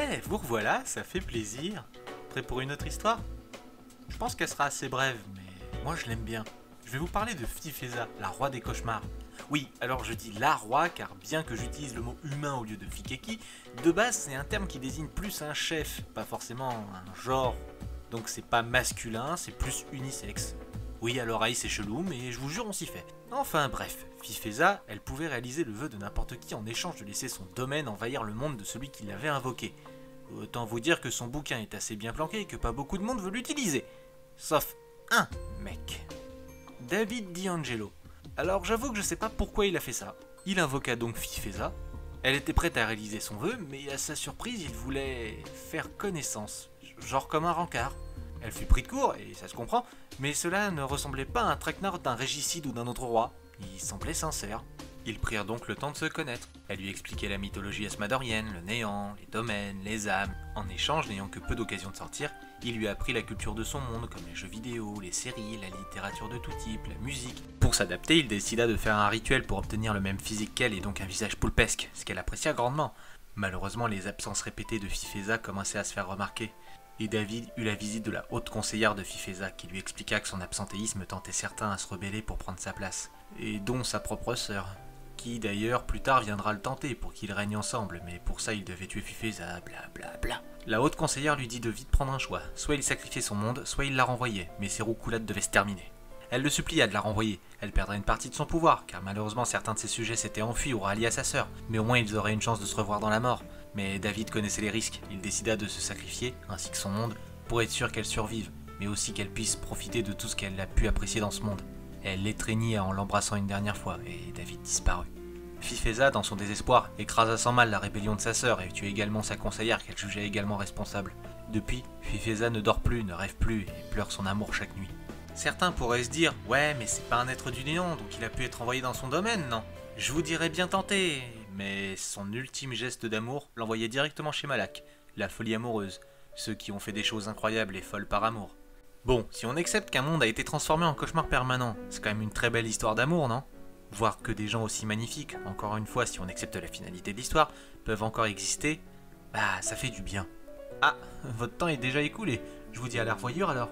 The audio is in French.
Eh, vous revoilà, ça fait plaisir. Prêt pour une autre histoire? Je pense qu'elle sera assez brève, mais moi je l'aime bien. Je vais vous parler de Fifeza, la roi des cauchemars. Oui, alors je dis la roi car bien que j'utilise le mot humain au lieu de Fikeki, de base c'est un terme qui désigne plus un chef, pas forcément un genre. Donc c'est pas masculin, c'est plus unisexe. Oui, à l'oreille c'est chelou, mais je vous jure on s'y fait. Enfin bref, Fifeza, elle pouvait réaliser le vœu de n'importe qui en échange de laisser son domaine envahir le monde de celui qui l'avait invoqué. Autant vous dire que son bouquin est assez bien planqué et que pas beaucoup de monde veut l'utiliser. Sauf un mec. David D'Angelo. Alors j'avoue que je sais pas pourquoi il a fait ça. Il invoqua donc Fifeza. Elle était prête à réaliser son vœu, mais à sa surprise, il voulait faire connaissance. Genre comme un rencard. Elle fut prise de court, et ça se comprend, mais cela ne ressemblait pas à un traquenard d'un régicide ou d'un autre roi. Il semblait sincère. Ils prirent donc le temps de se connaître. Elle lui expliquait la mythologie asmadorienne, le néant, les domaines, les âmes. En échange, n'ayant que peu d'occasions de sortir, il lui apprit la culture de son monde, comme les jeux vidéo, les séries, la littérature de tout type, la musique. Pour s'adapter, il décida de faire un rituel pour obtenir le même physique qu'elle et donc un visage poulpesque, ce qu'elle apprécia grandement. Malheureusement, les absences répétées de Fifeza commençaient à se faire remarquer. Et David eut la visite de la haute conseillère de Fifeza qui lui expliqua que son absentéisme tentait certains à se rebeller pour prendre sa place, et dont sa propre sœur, qui d'ailleurs plus tard viendra le tenter pour qu'ils règnent ensemble, mais pour ça il devait tuer Fifeza, blablabla. La haute conseillère lui dit de vite prendre un choix, soit il sacrifiait son monde, soit il la renvoyait, mais ses roucoulades devaient se terminer. Elle le supplia de la renvoyer, elle perdrait une partie de son pouvoir, car malheureusement certains de ses sujets s'étaient enfuis ou ralliés à sa sœur, mais au moins ils auraient une chance de se revoir dans la mort. Mais David connaissait les risques, il décida de se sacrifier, ainsi que son monde, pour être sûr qu'elle survive, mais aussi qu'elle puisse profiter de tout ce qu'elle a pu apprécier dans ce monde. Elle l'étreignit en l'embrassant une dernière fois, et David disparut. Fifeza, dans son désespoir, écrasa sans mal la rébellion de sa sœur et tue également sa conseillère qu'elle jugeait également responsable. Depuis, Fifeza ne dort plus, ne rêve plus et pleure son amour chaque nuit. Certains pourraient se dire « Ouais, mais c'est pas un être du néant, donc il a pu être envoyé dans son domaine, non ?» Je vous dirais bien tenté, mais son ultime geste d'amour l'envoyait directement chez Malak, la folie amoureuse, ceux qui ont fait des choses incroyables et folles par amour. Bon, si on accepte qu'un monde a été transformé en cauchemar permanent, c'est quand même une très belle histoire d'amour, non? Voir que des gens aussi magnifiques, encore une fois si on accepte la finalité de l'histoire, peuvent encore exister, bah ça fait du bien. Ah, votre temps est déjà écoulé, je vous dis à la revoyure alors.